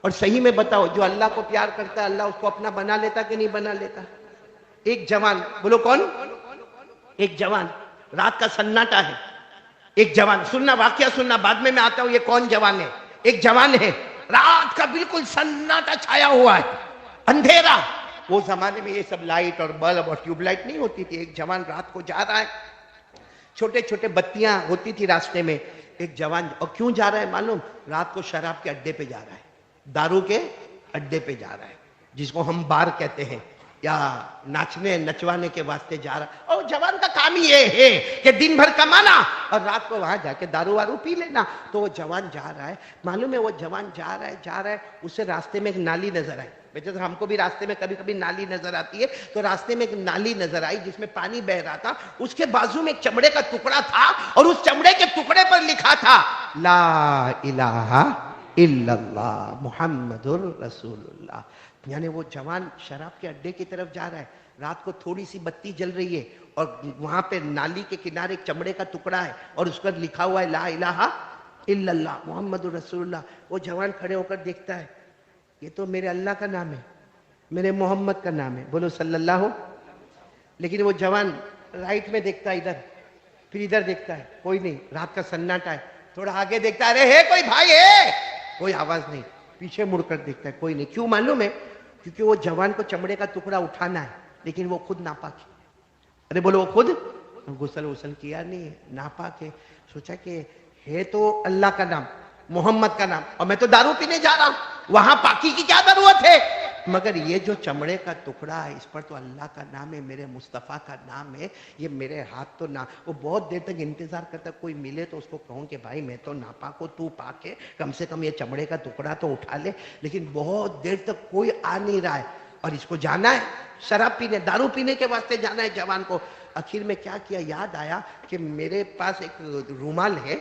اور صحیح میں بتاؤ جو اللہ کو پیار کرتا ہے اللہ اس کو اپنا بنا لیتا کہ نہیں بنا لیتا؟ ایک جوان، بولو کون؟ ایک جوان، رات کا سناٹا ہے، ایک جوان، سننا واقعہ سننا، بعد میں آتا ہوں یہ کون جوان ہے۔ ایک جوان ہے، رات کا بالکل سناٹا چھایا ہوا ہے، اندھیرا۔ وہ زمانے میں یہ سب لائٹ اور بلب اور ٹیوب لائٹ نہیں ہوتی تھی۔ ایک جوان رات کو جا رہا ہے، چھوٹے چھوٹے بتیاں ہوتی تھی راستے میں۔ ایک جوان، اور کیوں جا رہا ہے معلوم؟ رات کو شراب کے اڈے پہ جا رہا ہے، دارو کے اڈے پہ جا رہا ہے، جس کو ہم بار کہتے ہیں، یا ناچنے نچوانے کے واسطے جا رہا ہے۔ اور جوان کا کام ہی یہ ہے کہ دن بھر کمانا اور رات کو وہاں جا کے دارو وارو پی لینا۔ تو وہ جوان جا رہا ہے، معلوم ہے وہ جوان جا رہا ہے، اسے راستے میں ایک نالی نظر آئی۔ جیسے ہم کو بھی راستے میں کبھی کبھی نالی نظر آتی ہے، تو راستے میں ایک نالی نظر آئی جس میں پانی بہ رہا تھا۔ اس کے بازو میں ایک چمڑے کا ٹکڑا تھا، اور اس چمڑے کے ٹکڑے پر لکھا تھا لا الہ الا اللہ محمد الرسول اللہ۔ یعنی وہ جوان شراب کے اڈے کی طرف جا رہا ہے، رات کو تھوڑی سی بتی جل رہی ہے، اور وہاں پہ نالی کے کنارے ایک چمڑے کا ٹکڑا ہے، اور اس پر لکھا ہوا ہے لا الہ الا اللہ محمد الرسول اللہ۔ وہ جوان کھڑے ہو کر دیکھتا ہے، یہ تو میرے اللہ کا نام ہے، میرے محمد کا نام ہے، بولو صلی اللہ ہو۔ لیکن وہ جوان رائٹ میں دیکھتا ہے، ادھر، پھر ادھر دیکھتا ہے، کوئی نہیں، رات کا سناٹا ہے۔ تھوڑا آگے دیکھتا ہے، ارے ہے کوئی بھائی ہے؟ کوئی آواز نہیں۔ پیچھے مڑ کر دیکھتا ہے، کوئی نہیں۔ کیوں معلوم ہے؟ کیونکہ وہ جوان کو چمڑے کا ٹکڑا اٹھانا ہے، لیکن وہ خود ناپاک ہے۔ ارے بولو، وہ خود غسل کیا نہیں ہے، ناپاک ہے۔ سوچا کہ ہے تو اللہ کا نام، محمد کا نام، اور میں تو دارو پینے جا رہا ہوں، وہاں پاکی کی کیا ضرورت ہے؟ مگر یہ جو چمڑے کا ٹکڑا ہے اس پر تو اللہ کا نام ہے، میرے مصطفیٰ کا نام ہے، یہ میرے ہاتھ تو نہ۔ وہ بہت دیر تک انتظار کرتا، کوئی ملے تو اس کو کہوں کہ بھائی میں تو ناپاک ہوں، تو پاک ہے، کم سے کم یہ چمڑے کا ٹکڑا تو اٹھا لے۔ لیکن بہت دیر تک کوئی آ نہیں رہا ہے، اور اس کو جانا ہے شراب پینے، دارو پینے کے واسطے جانا ہے جوان کو۔ آخر میں کیا کیا، یاد آیا کہ میرے پاس ایک رومال ہے،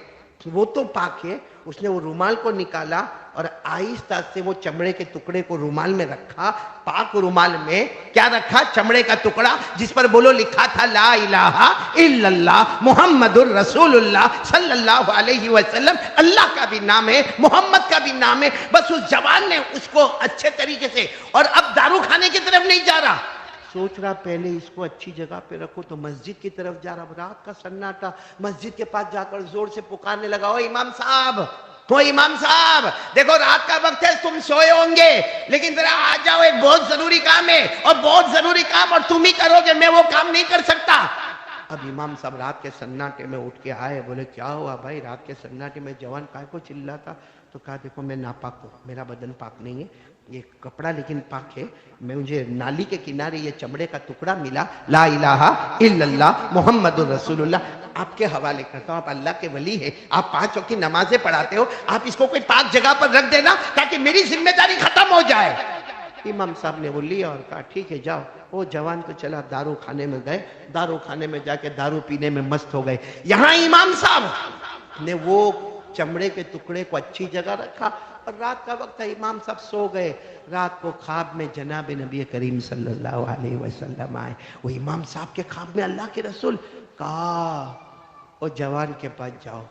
وہ تو پاک ہے۔ اس نے وہ رومال کو نکالا اور آہستہ سے وہ چمڑے کے ٹکڑے کو رومال میں رکھا۔ پاک رومال میں کیا رکھا؟ چمڑے کا ٹکڑا، جس پر بولو لکھا تھا لا الہ الا اللہ محمد الرسول اللہ صلی اللہ علیہ وسلم۔ اللہ کا بھی نام ہے، محمد کا بھی نام ہے۔ بس اس جوان نے اس کو اچھے طریقے سے، اور اب دارو کھانے کی طرف نہیں جا رہا، سوچ رہا پہلے اس کو اچھی جگہ پہ رکھو، تو مسجد کی طرف جا رہا۔ رات کا سناٹا، مسجد کے پاس جا کر زور سے پکارنے لگا، او امام صاحب، او امام صاحب، دیکھو رات کا وقت ہے، تم سوئے ہوں گے، لیکن ذرا آ جاؤ، ایک بہت ضروری کام ہے، اور بہت ضروری کام اور تم ہی کرو گے، میں وہ کام نہیں کر سکتا۔ اب امام صاحب رات کے سناٹے میں اٹھ کے آئے، بولے کیا ہوا بھائی؟ رات کے سناٹے میں جوان کائے کو چلاتا؟ تو کہا دیکھو میں ناپاک ہوں، میرا بدن پاک نہیں ہے، یہ کپڑا لیکن پاک ہے، مجھے نالی کے کنارے یہ چمڑے کا ٹکڑا ملا، لا الہ الا اللہ محمد الرسول اللہ، آپ کے حوالے کرتا ہوں، آپ اللہ کے ولی ہیں، آپ 5 وقت کی نمازیں پڑھاتے ہو، آپ اس کو کوئی پاک جگہ پر رکھ دینا تاکہ میری ذمہ داری ختم ہو جائے۔ امام صاحب نے وہ لیا اور کہا ٹھیک ہے جاؤ۔ وہ جوان تو چلا دارو کھانے میں گئے، دارو کھانے میں جا کے دارو پینے میں مست ہو گئے۔ یہاں امام صاحب نے وہ چمڑے کے ٹکڑے کو اچھی جگہ رکھا، اور رات کا وقت تھا، امام صاحب سو گئے۔ رات کو خواب میں جناب نبی کریم صلی اللہ علیہ وسلم آئے۔ وہ امام صاحب کے خواب میں اللہ کے رسول کہا وہ جوان کے پاس جاؤ،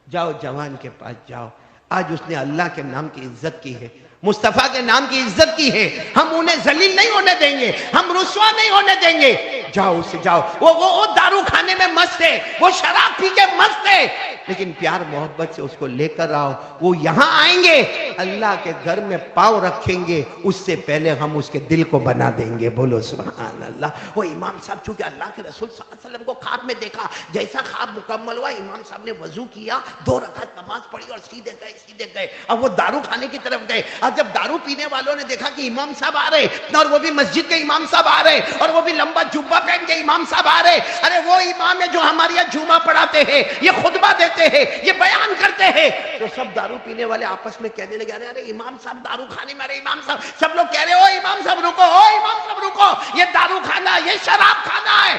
جاؤ جوان کے پاس جاؤ، آج اس نے اللہ کے نام کی عزت کی ہے، مصطفیٰ کے نام کی عزت کی ہے، ہم انہیں ذلیل نہیں ہونے دیں گے، ہم رسوا نہیں ہونے دیں گے، جاؤ اسے جاؤ۔ وہ دارو کھانے میں مست ہے، وہ شراب پی کے مست ہے، لیکن پیار محبت سے اس کو لے کر آؤ۔ وہ یہاں آئیں گے، اللہ کے گھر میں پاؤں رکھیں گے، اس سے پہلے ہم اس کے دل کو بنا دیں گے، بولو سبحان اللہ۔ وہ امام صاحب چونکہ اللہ کے رسول صلی اللہ علیہ وسلم کو خواب میں دیکھا، جیسا خواب مکمل ہوا، امام صاحب نے وضو کیا، 2 رکعت نماز پڑھی، اور سیدھے گئے۔ اب وہ دارو کھانے کی طرف گئے، اور جب دارو پینے والوں نے دیکھا کہ امام صاحب آ رہے، اور وہ بھی مسجد کے امام صاحب آ رہے، اور وہ بھی لمبا جبہ پہن کے امام صاحب آ رہے، ارے وہ امام ہے جو ہمارے یہاں جمعہ پڑھاتے ہیں، یہ خطبہ دیتے ہیں، یہ بیان کرتے ہیں، تو سب دارو پینے والے آپس میں کہنے لگے ارے امام صاحب دارو کھانے میں، ارے امام صاحب، سب لوگ کہہ رہے او امام صاحب رکو، او امام صاحب رکو، یہ دارو کھانا، یہ شراب کھانا ہے۔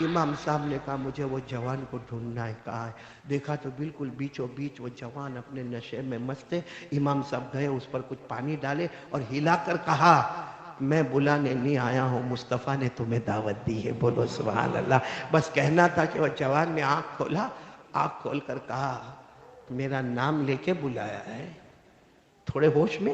امام صاحب نے کہا مجھے وہ جوان کو ڈھونڈنا ہے، کہا ہے، دیکھا تو بالکل بیچوں بیچ وہ جوان اپنے نشے میں مست ہے۔ امام صاحب گئے، اس پر کچھ پانی ڈالے اور ہلا کر کہا میں بلانے نہیں آیا ہوں، مصطفیٰ نے تمہیں دعوت دی ہے، بولو سبحان اللہ۔ بس کہنا تھا کہ وہ جوان نے آنکھ کھولا، آنکھ کھول کر کہا میرا نام لے کے بلایا ہے، تھوڑے ہوش میں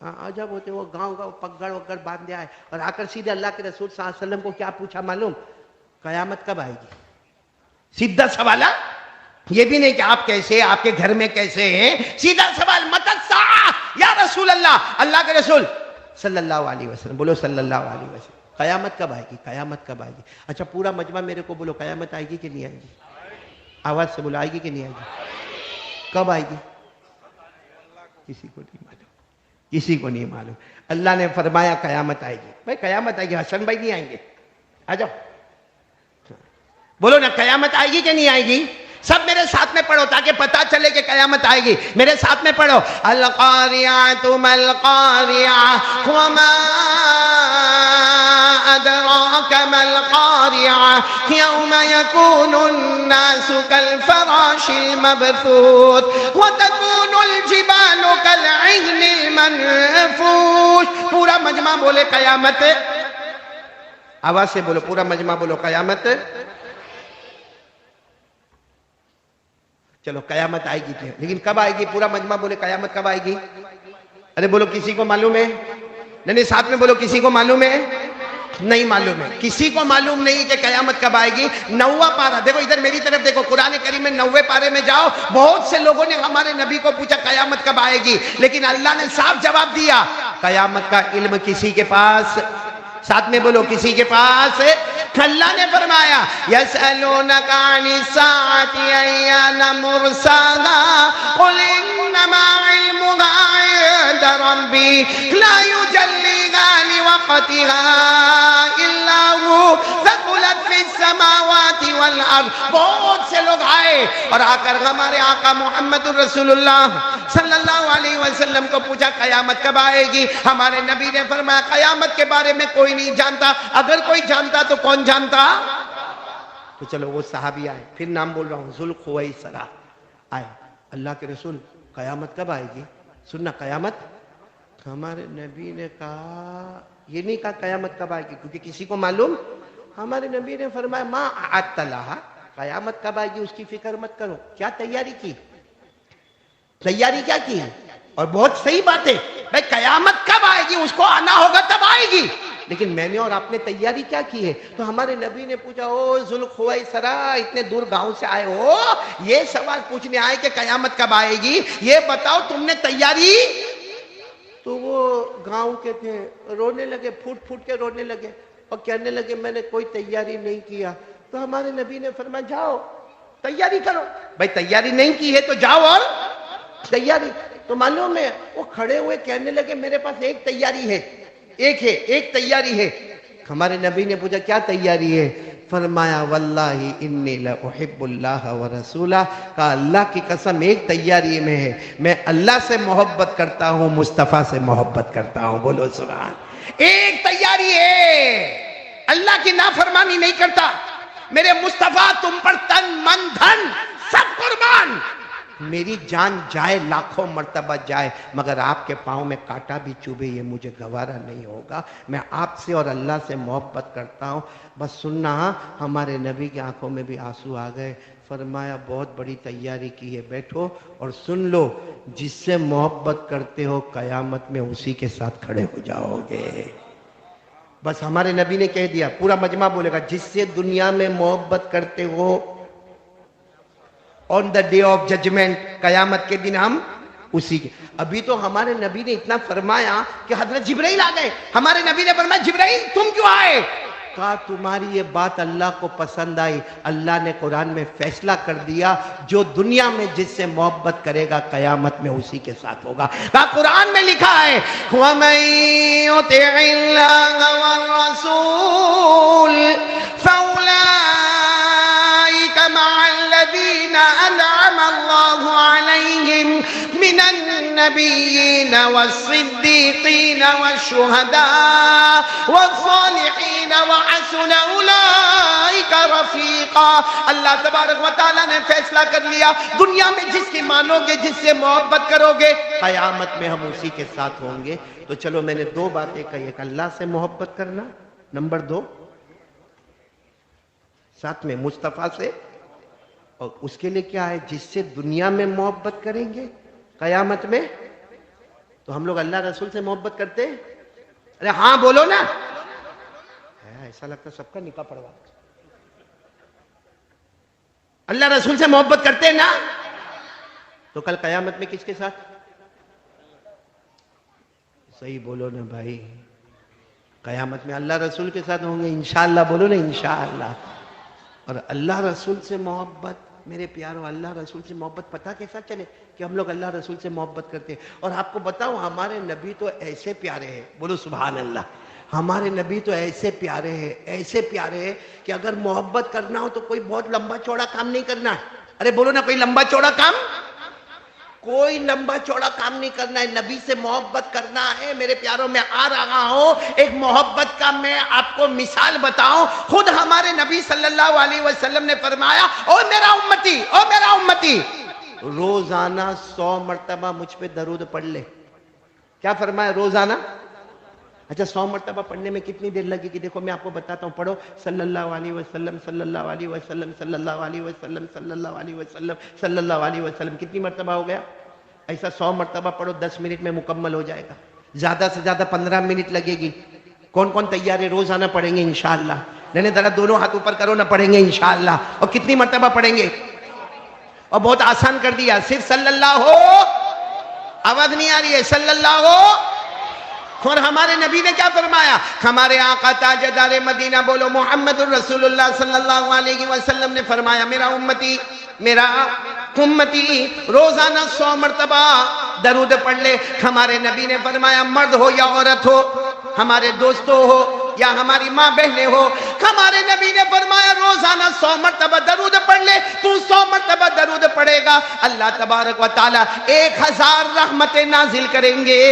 عجب ہوتے وہ گاؤں گاؤں پگڑ وگڑ باندھے آئے اور آ کر سیدھے اللہ کے رسول صلی اللہ علیہ وسلم کو کیا پوچھا معلوم؟ قیامت کب آئے گی؟ سیدھا سوال، یہ بھی نہیں کہ آپ کیسے، آپ کے گھر میں کیسے ہیں، سیدھا سوال متی الساعہ یا رسول اللہ، اللہ کے رسول صلی اللہ علیہ وسلم، بولو صلی اللہ علیہ وسلم، قیامت کب آئے گی؟ قیامت کب آئے گی؟ اچھا پورا مجمع میرے کو بولو قیامت آئے گی کہ نہیں آئے گی؟ آواز سے بولو آئے گی کہ نہیں آئے گی؟ کب آئے گی؟ کسی کو نہیں معلوم، کسی کو نہیں معلوم۔ اللہ نے فرمایا قیامت آئے گی۔ بھائی قیامت آئے گی، حسن بھائی نہیں آئیں گے؟ آ جاؤ بولو نا، قیامت آئے گی کہ نہیں آئے گی؟ سب میرے ساتھ میں پڑھو تاکہ پتا چلے کہ قیامت آئے گی۔ میرے ساتھ میں پڑھو، القاریعۃ ما القاریعۃ وما ادراک ما القاریعۃ یوم یکون الناس کالفراش المبثوث وتکون الجبال کالعہن المنفوش۔ پورا مجمع بولے قیامت، آواز سے بولو، پورا مجمع بولو قیامت۔ چلو قیامت آئے گی، لیکن کب آئے گی؟ پورا مجمع بولے قیامت کب آئے گی؟ ارے بولو کسی کو معلوم ہے؟ نہیں ساتھ میں بولو کسی کو معلوم ہے؟ نہیں معلوم ہے، کسی کو معلوم نہیں کہ قیامت کب آئے گی۔ 9واں پارہ دیکھو، ادھر میری طرف دیکھو، قرآن کریم میں 9ویں پارے میں جاؤ۔ بہت سے لوگوں نے ہمارے نبی کو پوچھا قیامت کب آئے گی، لیکن اللہ نے صاف جواب دیا، قیامت کا علم کسی کے پاس، ساتھ میں بولو کسی کے پاس۔ اللہ نے فرمایا یسألونک عن الساعۃ ایان مرساها قل انما علمها عند ربی لا یجلیها لوقتها الا هو ثقلت فی السماوات والارض۔ بہت سے لوگ آئے اور آ کر ہمارے آقا محمد الرسول اللہ صلی اللہ علیہ وسلم کو پوچھا قیامت کب آئے گی۔ ہمارے نبی نے فرمایا قیامت کے بارے میں کوئی نہیں جانتا، اگر کوئی جانتا تو کون جانتا؟ تو چلو وہ صحابی آئے، پھر نام بول رہا ہوں، ذوالخویسرہ آئے، اللہ کے رسول قیامت کب آئے گی؟ سننا قیامت۔ ہمارے نبی نے کہا، یہ نہیں کہا قیامت کب آئے گی کیونکہ کسی کو معلوم، ہمارے نبی نے فرمایا ما اعدت لہا، قیامت کب آئے گی اس کی فکر مت کرو، کیا تیاری کی، تیاری کیا کی ہے؟ اور بہت صحیح بات ہے بھائی، قیامت کب آئے گی اس کو آنا ہوگا تب آئے گی، لیکن میں نے اور آپ نے تیاری کیا کی ہے؟ تو ہمارے نبی نے پوچھا، او ذوالخویسرہ اتنے دور گاؤں سے آئے ہو، یہ سوال پوچھنے آئے کہ قیامت کب آئے گی، یہ بتاؤ تم نے تیاری؟ تو وہ گاؤں کے تھے، رونے لگے، پھوٹ پھوٹ کے رونے لگے اور کہنے لگے میں نے کوئی تیاری نہیں کیا۔ تو ہمارے نبی نے فرمایا جاؤ تیاری کرو، بھائی تیاری نہیں کی ہے تو جاؤ اور تیاری۔ تو معلوم ہے وہ کھڑے ہوئے کہنے لگے میرے پاس ایک تیاری ہے، ایک تیاری ہے۔ ہمارے نبی نے پوچھا کیا تیاری ہے؟ فرمایا واللہ انی لأحب اللہ ورسولہ، کہا اللہ کی قسم ایک تیاری میں ہے، میں اللہ سے محبت کرتا ہوں، مصطفیٰ سے محبت کرتا ہوں، بولو سبحان۔ ایک تیاری ہے، اللہ کی نافرمانی نہیں کرتا، میرے مصطفیٰ تم پر تن من دھن سب قربان، میری جان جائے لاکھوں مرتبہ جائے مگر آپ کے پاؤں میں کانٹا بھی چوبے یہ مجھے گوارا نہیں ہوگا، میں آپ سے اور اللہ سے محبت کرتا ہوں۔ بس سننا، ہمارے نبی کی آنکھوں میں بھی آنسو آ گئے، فرمایا بہت بڑی تیاری کی ہے، بیٹھو اور سن لو، جس سے محبت کرتے ہو قیامت میں اسی کے ساتھ کھڑے ہو جاؤ گے۔ بس ہمارے نبی نے کہہ دیا، پورا مجمع بولے گا جس سے دنیا میں محبت کرتے ہو on the day of judgment، قیامت کے دن ہم اسی کے۔ ابھی تو ہمارے نبی نے اتنا فرمایا کہ حضرت جبرائیل آ گئے، ہمارے نبی نے فرمایا جبرائیل تم کیوں آئے؟ کہا تمہاری یہ بات اللہ کو پسند آئی، اللہ نے قرآن میں فیصلہ کر دیا جو دنیا میں جس سے محبت کرے گا قیامت میں اسی کے ساتھ ہوگا۔ کہا قرآن میں لکھا ہے وَمَن يُطِعِ اللَّهَ وَالرَّسُولَ فَأُولَٰئِكَ مَعَ الَّذِينَ أَنْعَمَ اللَّهُ عَلَيْهِمْ مِنَ النَّبِيِّينَ وَالصِّدِّيقِينَ وَالشُّهَدَاءِ وَالصَّالِحِينَ وَحَسُنَ أُولَٰئِكَ رَفِيقًا۔ اللہ تبارک و تعالیٰ نے فیصلہ کر لیا، دنیا میں جس کی مانو گے، جس سے محبت کرو گے، قیامت میں ہم اسی کے ساتھ ہوں گے۔ تو چلو میں نے دو باتیں کہی، ایک اللہ سے محبت کرنا، نمبر 2 ساتھ میں مصطفیٰ سے، اور اس کے لیے کیا ہے جس سے دنیا میں محبت کریں گے قیامت میں۔ تو تو ہم لوگ اللہ رسول سے محبت کرتے ہیں؟ ارے ہاں بولو نا. ایسا لگتا سب کا نکاح پڑوا. اللہ رسول سے محبت کرتے ہیں نا؟ تو کل قیامت میں کس کے ساتھ؟ صحیح بولو نا بھائی. قیامت میں اللہ رسول کے ساتھ ہوں گے انشاءاللہ. بولو نا انشاءاللہ. اور اللہ رسول سے محبت، میرے پیاروں، اللہ رسول سے محبت پتہ کیسا چلے کہ ہم لوگ اللہ رسول سے محبت کرتے ہیں. اور آپ کو بتاؤں ہمارے نبی تو ایسے پیارے ہیں، بولو سبحان اللہ. ہمارے نبی تو ایسے پیارے ہیں، ایسے پیارے ہیں کہ اگر محبت کرنا ہو تو کوئی بہت لمبا چوڑا کام نہیں کرنا ہے. ارے بولو نا، کوئی لمبا چوڑا کام، کوئی لمبا چوڑا کام نہیں کرنا ہے. نبی سے محبت کرنا ہے. میرے پیاروں، میں آ رہا ہوں ایک محبت کا میں آپ کو مثال بتاؤں. خود ہمارے نبی صلی اللہ علیہ وسلم نے فرمایا، او میرا امتی، او میرا امتی، روزانہ 100 مرتبہ مجھ پہ درود پڑھ لے. کیا فرمایا؟ روزانہ. اچھا 100 مرتبہ پڑھنے میں کتنی دیر لگے گی؟ دیکھو میں آپ کو بتاتا ہوں. پڑھو صلی اللہ علیہ وسلم، صلی اللہ علیہ وسلم، صلی اللہ علیہ وسلم، صلی اللہ علیہ وسلم، صلی اللہ علیہ وسلم. کتنی مرتبہ ہو گیا؟ ایسا 100 مرتبہ پڑھو، 10 منٹ میں مکمل ہو جائے گا. زیادہ سے زیادہ 15 منٹ لگے گی. کون کون تیار ہے؟ روزانہ پڑھیں گے انشاءاللہ. نہیں ذرا دونوں ہاتھ اوپر کرو نا. پڑھیں گے انشاءاللہ. اور کتنی مرتبہ پڑھیں گے؟ اور بہت آسان کر دیا، صرف صلی اللہ ہو. آواز نہیں آ رہی ہے؟ صلی اللہ ہو. اور ہمارے نبی نے کیا فرمایا؟ ہمارے آقا تاجدار مدینہ، بولو محمد الرسول اللہ صلی اللہ علیہ وسلم نے فرمایا، میرا امتی، میرا امتی روزانہ 100 مرتبہ درود پڑھ لے. ہمارے نبی نے فرمایا، مرد ہو یا عورت ہو، ہمارے دوستوں ہو یا ہماری ماں بہنیں ہو، ہمارے نبی نے فرمایا روزانہ 100 مرتبہ درود پڑھ لے. تو 100 مرتبہ درود پڑھے گا، اللہ تبارک و تعالی 1000 رحمتیں نازل کریں گے.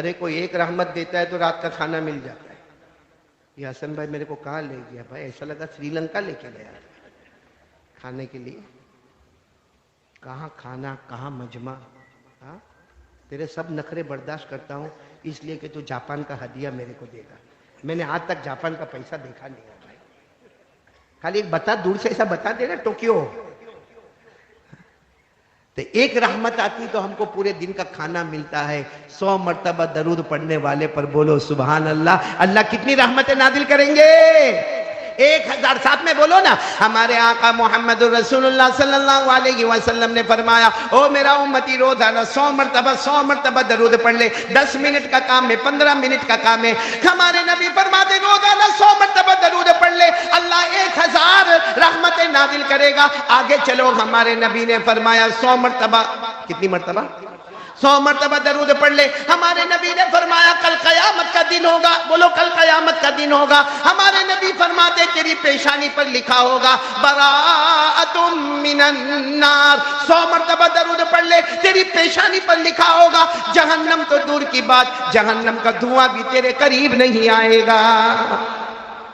ارے کوئی ایک رحمت دیتا ہے تو رات کا کھانا مل جاتا ہے. یہ حسن بھائی میرے کو کہاں لے گیا بھائی؟ ایسا لگا سری لنکا لے کے گیا کھانے کے لیے. کہاں کھانا، کہاں مجمع. ہاں تیرے سب نخرے برداشت کرتا ہوں اس لیے کہ تو جاپان کا ہدیہ میرے کو دے گا. میں نے آج تک جاپان کا پیسہ دیکھا نہیں ہے بھائی. خالی ایک بتا، دور سے ایسا بتا دے نا ٹوکیو. تو ایک رحمت آتی تو ہم کو پورے دن کا کھانا ملتا ہے. 100 مرتبہ درود پڑھنے والے پر بولو سبحان اللہ. اللہ کتنی رحمتیں نازل کریں گے؟ 1000. ساتھ میں بولو نا. ہمارے آقا محمد الرسول اللہ صلی اللہ علیہ وسلم نے فرمایا، او میرا امتی روزانہ 100 مرتبہ درود پڑھ لے. 10 منٹ کا کام ہے، 15 منٹ کا کام ہے. ہمارے نبی فرماتے روزانہ 100 مرتبہ درود پڑھ لے، اللہ 1000 رحمتیں نازل کرے گا. آگے چلو، ہمارے نبی نے فرمایا 100 مرتبہ. کتنی مرتبہ؟ 100 مرتبہ درود پڑھ لے. ہمارے نبی نے فرمایا کل قیامت کا دن ہوگا. بولو کل قیامت کا دن ہوگا. ہمارے نبی فرماتے تیری پیشانی پر لکھا ہوگا براءۃ من النار. 100 مرتبہ درود پڑھ لے، تیری پیشانی پر لکھا ہوگا جہنم تو دور کی بات، جہنم کا دھواں بھی تیرے قریب نہیں آئے گا.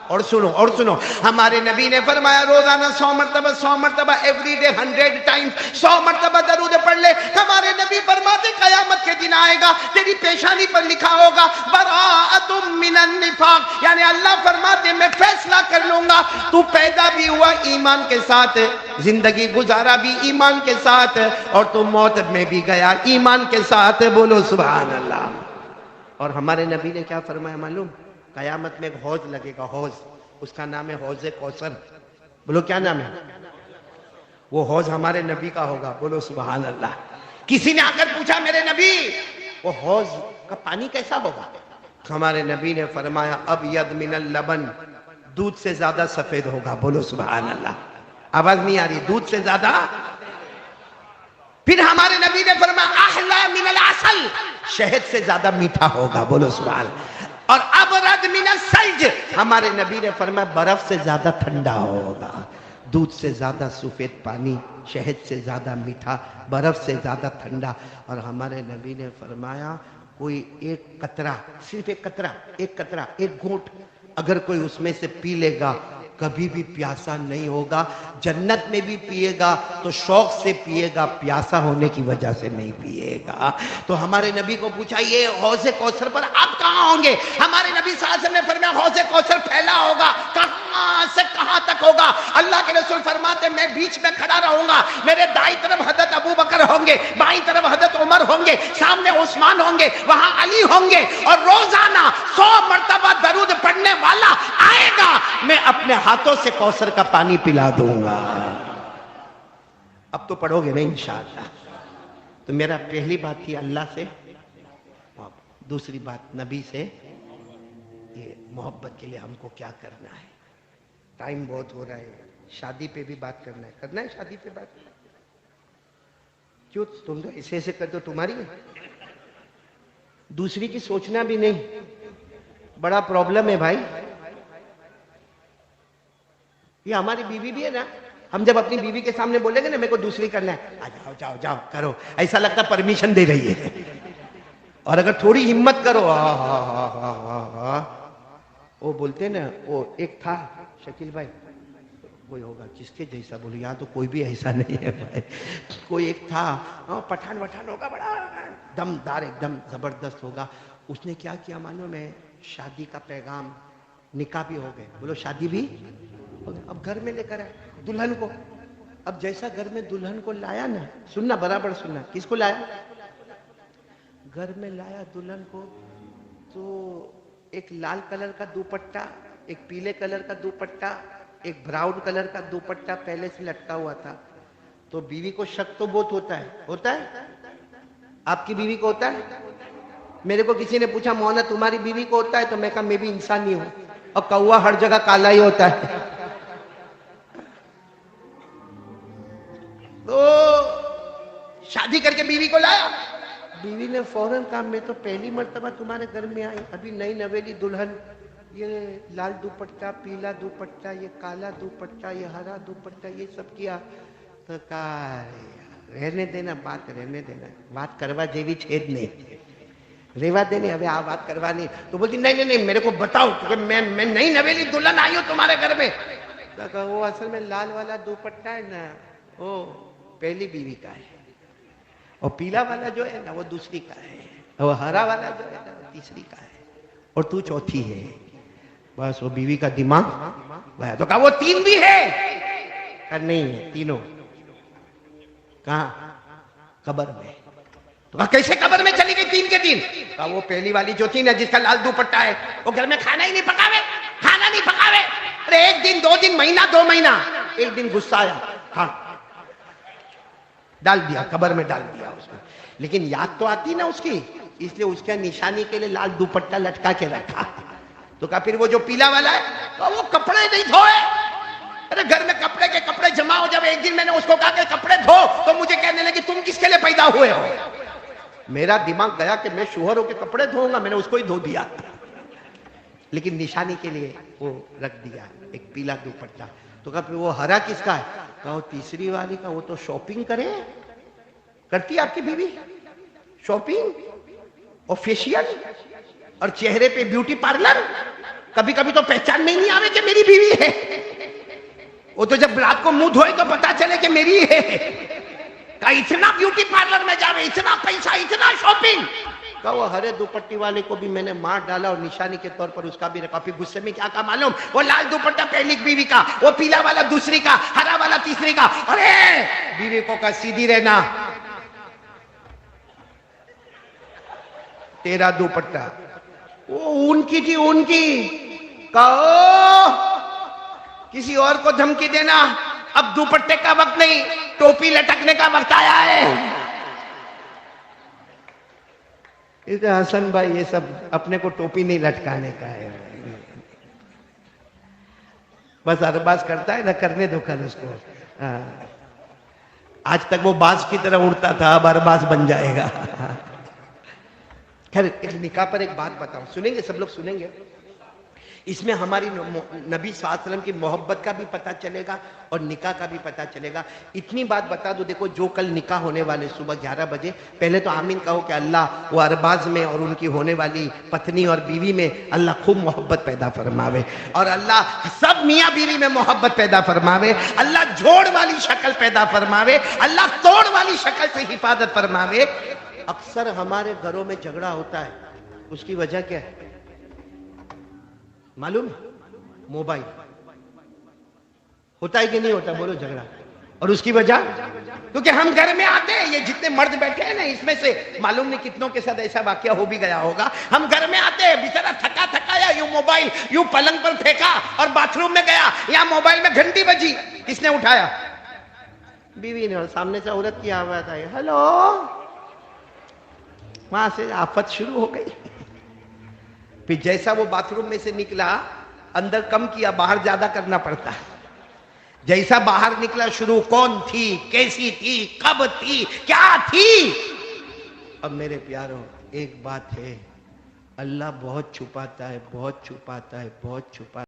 اور سنو ہمارے نبی نے فرمایا روزانہ 100 مرتبہ ایوری ڈے 100 ٹائم 100 مرتبہ درود پڑھ لے. ہمارے نبی فرماتے قیامت کے دن آئے گا، تیری پیشانی پر لکھا ہوگا براءۃ من النفاق. یعنی اللہ فرماتے میں فیصلہ کر لوں گا، تو پیدا بھی ہوا ایمان کے ساتھ، زندگی گزارا بھی ایمان کے ساتھ، اور تو موت میں بھی گیا ایمان کے ساتھ. بولو سبحان اللہ. اور ہمارے نبی نے کیا فرمایا معلوم؟ قیامت میں ایک حوض لگے گا، حوض، اس کا نام ہے حوض کوثر. بولو کیا نام ہے؟ وہ حوض ہمارے نبی کا ہوگا. بولو سبحان اللہ. کسی نے آ کر پوچھا میرے نبی وہ حوض کا پانی کیسا ہوگا؟ ہمارے نبی نے فرمایا ابیض من اللبن، دودھ سے زیادہ سفید ہوگا. بولو سبحان اللہ. آواز نہیں آ رہی؟ دودھ سے زیادہ. پھر ہمارے نبی نے فرمایا احلی من العسل، شہد سے زیادہ میٹھا ہوگا. بولو سبحان اللہ. اور ابرد من الثلج، ہمارے نبی نے فرمایا برف سے زیادہ ٹھنڈا ہوگا. دودھ سے زیادہ سفید پانی، شہد سے زیادہ میٹھا، برف سے زیادہ ٹھنڈا. اور ہمارے نبی نے فرمایا کوئی ایک قطرہ، صرف ایک قطرہ، ایک گھونٹ اگر کوئی اس میں سے پی لے گا کبھی بھی پیاسا نہیں ہوگا. جنت میں بھی پیے گا تو شوق سے پیے گا، پیاسا ہونے کی وجہ سے نہیں پیے گا. تو ہمارے نبی کو پوچھا یہ حوض کوثر پر آپ کہاں ہوں گے؟ ہمارے نبی صلی اللہ علیہ وسلم نے فرمایا حوض کوثر پھیلا ہوگا. کہاں سے کہاں تک ہوگا؟ اللہ کے رسول فرماتے میں بیچ میں کھڑا رہوں گا. میرے دائیں طرف حضرت ابو بکر ہوں گے, بائیں طرف حضرت عمر ہوں گے, سامنے عثمان ہوں گے, وہاں علی ہوں گے, اور روزانہ 100 مرتبہ درود پڑھنے والا آئے گا, میں اپنے ہاتھوں سے کوثر کا پانی پلا دوں گا. اب تو پڑھو گے نا انشاءاللہ. تو میرا پہلی بات تھی اللہ سے, دوسری بات نبی سے, یہ محبت کے لیے ہم کو کیا کرنا ہے. ٹائم بہت ہو رہا ہے, شادی پہ بھی بات کرنا ہے شادی پہ بات. کیوں تم تو ایسے ایسے کر دو, تمہاری ہے, دوسری کی سوچنا بھی نہیں, بڑا پرابلم ہے بھائی. یہ ہماری بیوی بھی ہے نا, ہم جب اپنی بیوی کے سامنے بولیں گے نا میرے کو دوسری کرنا ہے, جاؤ جاؤ جاؤ کرو, ایسا لگتا پرمیشن دے رہی ہے. اور اگر تھوڑی ہمت کرو, وہ بولتے ہیں نا, وہ ایک تھا شکیل بھائی, کوئی ہوگا کس کے جیسا, بولو یہاں تو کوئی بھی ایسا نہیں ہے بھائی. کوئی ایک تھا پٹھان وٹھان ہوگا, بڑا دم دار ایک دم زبردست ہوگا. اس نے کیا کیا معلوم ہے, شادی کا پیغام, نکاح بھی ہو گئے, بولو شادی بھی, اب گھر میں لے کر آئے دلہن کو. اب جیسا گھر میں دلہن کو لایا نا, سننا برابر سننا, کس کو لایا, گھر میں لایا دلہن کو, تو ایک لال کلر کا دوپٹہ, ایک پیلے کلر کا دوپٹہ, ایک براؤن کلر کا دوپٹہ پہلے سے لٹکا ہوا تھا. تو بیوی کو شک تو بہت ہوتا ہے. آپ کی بیوی کو ہوتا ہے؟ میرے کو کسی نے پوچھا مولانا تمہاری بیوی کو ہوتا ہے, تو میں کہا میں بھی انسان ہی ہوں, اور کوا ہر جگہ کالا ہی ہوتا ہے. تو شادی کر کے بیوی کو لایا, بیوی نے فوراً کہا میں تو پہلی مرتبہ تمہارے گھر میں آئی, ابھی نئی نویلی دلہن, یہ لال دوپٹہ, پیلا دوپٹہ, یہ کالا دوپٹہ, یہ ہرا دوپٹہ, یہ سب کیا. تو کہا رہنے دینا, بات رہنے دینا, بات کروا جیوی چھید نہیں, ریوا دینے, ابھی آپ بات کروانی. تو بولتی نہیں نہیں میرے کو بتاؤ, کیونکہ میں نئی نویلی دلہن آئی ہوں تمہارے گھر میں. تو کہا وہ اصل میں لال والا دوپٹہ ہے نا, وہ پہلی بیوی کا ہے, اور پیلا والا جو ہے نا وہ دوسری کا ہے, اور ہرا والا جو ہے نا وہ تیسری کا ہے, اور تو چوتھی ہے. بس وہ بیوی کا دماغ گیا. تو کہا وہ 3 بھی ہے, کہا نہیں ہے, تینوں. کہاں, قبر میں. تو کہا کیسے قبر میں چلی گئی 3 کے 3؟ کہا وہ پہلی والی جو تھی نا جس کا لال دوپٹہ ہے, وہ گھر میں کھانا ہی نہیں پکاوے, کھانا نہیں پکاوے. ارے 1 دن 2 دن, مہینہ 2 مہینہ, ایک دن غصہ آیا, ہاں ڈال دیا قبر میں, ڈال دیا اس کو. لیکن یاد تو آتی نا اس کی, اس لیے اس کے نشانی کے لیے لال دوپٹہ لٹکا کے رکھا. تو کہا پھر وہ جو پیلا والا ہے, تو وہ کپڑے نہیں دھوئے. ارے گھر میں کپڑے کے کپڑے جمع ہو, جب ایک دن میں نے اس کو کہا کہ کپڑے دھو, تو مجھے کہنے لگی تم کس کے لیے پیدا ہوئے ہو. میرا دماغ گیا کہ میں شوہروں کے کپڑے دھوؤں گا, میں نے اس کو ہی دھو دیا. لیکن نشانی کے لیے وہ رکھ دیا ایک پیلا دوپٹہ. تو کہا پھر وہ ہرا کس کا ہے؟ کہا وہ تیسری والی کا. وہ تو شاپنگ کرتی ہے آپ کی بیوی, شاپنگ اور فیشیل اور چہرے پہ بیوٹی پارلر. کبھی کبھی تو پہچان میں نہیں آوے کہ میری بیوی ہے. وہ تو جب رات کو منہ دھوئے تو پتا چلے کہ میری ہے. کہا اتنا بیوٹی پارلر میں جاوے, اتنا پیسہ, اتنا شاپنگ. کہا وہ ہرے دوپٹی والے کو بھی میں نے مار ڈالا, اور نشانی کے طور پر اس کا بھی رکھا. پھر غصے میں کیا کہا معلوم, وہ لال دوپٹہ پہلی بیوی کا, وہ پیلا والا دوسری کا, ہرا والا تیسری کا. ارے بیوی کو کہا سیدھی رہنا, تیرا دوپٹہ. وہ ان کی تھی, ان کی. کہو کسی اور کو دھمکی دینا, اب دوپٹے کا وقت نہیں, ٹوپی لٹکنے کا وقت آیا ہے. حسن بھائی یہ سب اپنے کو ٹوپی نہیں لٹکانے کا ہے, بس ارباز کرتا ہے نا, کرنے دو کل اس کو. آج تک وہ باز کی طرح اڑتا تھا, اب ارباز بن جائے گا. خیر نکاح پر ایک بات بتاؤں, سنیں گے سب لوگ, سنیں گے. اس میں ہماری نبی صلی اللہ علیہ وسلم کی محبت کا بھی پتہ چلے گا اور نکاح کا بھی پتہ چلے گا. اتنی بات بتا دو, دیکھو جو کل نکاح ہونے والے صبح 11 بجے, پہلے تو آمین کہو کہ اللہ وہ ارباز میں اور ان کی ہونے والی پتنی اور بیوی میں اللہ خوب محبت پیدا فرماوے, اور اللہ سب میاں بیوی میں محبت پیدا فرماوے, اللہ جوڑ والی شکل پیدا فرماوے, اللہ توڑ والی شکل سے حفاظت فرماوے. اکثر ہمارے گھروں میں جھگڑا ہوتا ہے, اس کی وجہ کیا ہے معلوم؟ موبائل. ہوتا ہے کہ نہیں ہوتا؟ بولو جھگڑا. اور اس کی وجہ کیونکہ ہم گھر میں آتے ہیں، یہ جتنے مرد بیٹھے ہیں نا اس میں سے معلوم نہیں کتنوں کے ساتھ ایسا واقعہ ہو بھی گیا ہوگا، ہم گھر میں آتے ہیں بیچارہ تھکا تھکایا یوں موبائل یوں پلنگ پر پھینکا اور باتھ روم میں گیا، یا موبائل میں گھنٹی بجی، کس نے اٹھایا؟ بیوی نے، اور سامنے سے عورت کی آواز آئی ہلو، وہاں سے آفت شروع ہو گئی۔ پھر جیسا وہ باتھ روم میں سے نکلا، اندر کم کیا باہر زیادہ کرنا پڑتا ہے، جیسا باہر نکلا شروع، کون تھی، کیسی تھی، کب تھی، کیا تھی۔ اب میرے پیاروں ایک بات ہے، اللہ بہت چھپاتا ہے، بہت چھپاتا ہے، بہت چھپاتا ہے۔